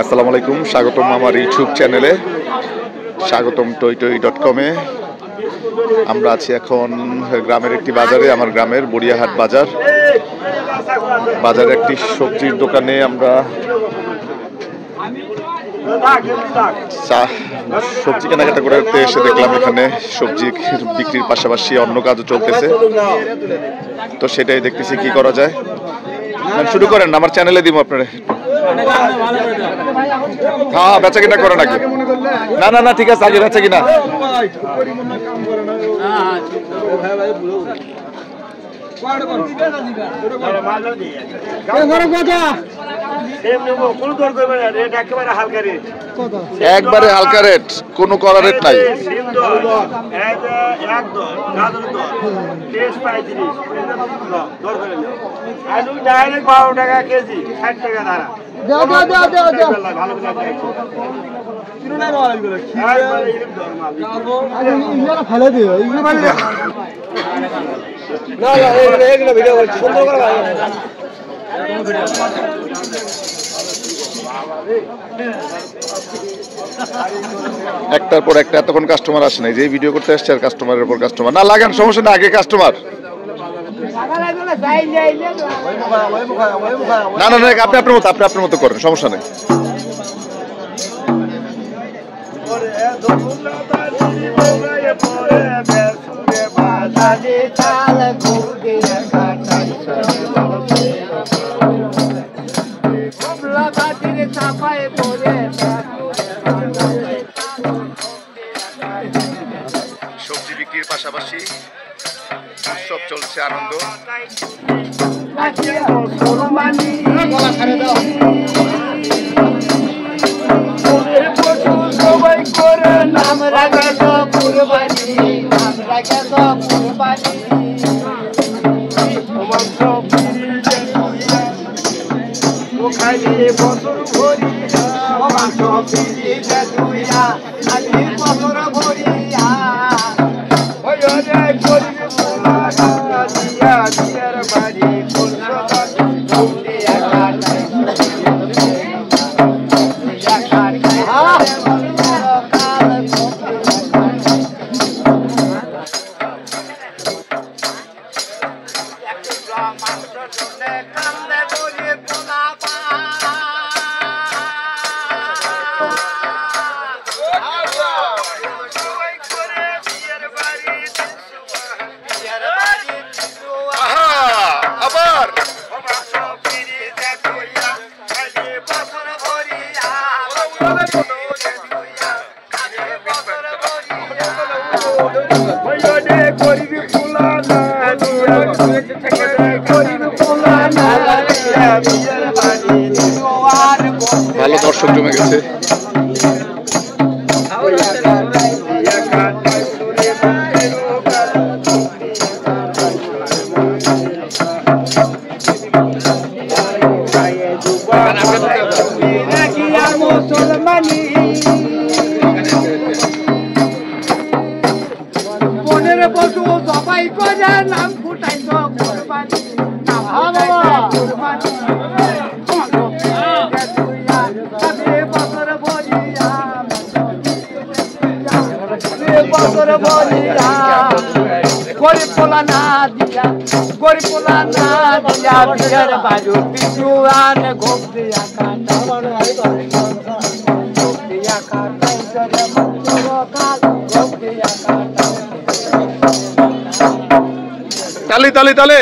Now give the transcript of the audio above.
আসসালামু আলাইকুম, স্বাগতম আমার ইউটিউব চ্যানেলে, স্বাগতম টইটই.com-এ। আমরা আছি এখন গ্রামের একটি বাজারে, আমার গ্রামের বড়িয়াহাট বাজার। বাজারে একটি সবজির দোকানে আমরা সবজি কেনাকাটা করতে এসে দেখলাম এখানে সবজি বিক্রির পাশাপাশি অন্য কাজও চলতেছে। তো সেটাই দেখতেছি কি করা যায়। শুরু করেন, আমার চ্যানেলে দিব আপনারা। হ্যাঁ, বেচা কিনা করেন আগে। না না না, ঠিক আছে, আগে বেচা কিনা। একবারে হালকা রেট, কোনো কড়া রেট নাই। $12 কেজি, 60 টাকা ধারা। ফেলে দিও একটার পর একটা এতক্ষণ কাস্টমার আসে নাই, যে ভিডিও করতে আসছে আর কাস্টমারের পর কাস্টমার। না লাগান, সমস্যা না, আগে কাস্টমার। না না না, আপনি আপনার মতো করেন, সমস্যা নেই। সবজি বিক্রির পাশাপাশি সব চলছে আনন্দ। ভালো দর্শক জমে গেছে। নাম ফুটাই গরিব পোলা না দিয়া বিয়ের বাজু পিছু আন ঘোপ দিয়া তালি তালি তালি।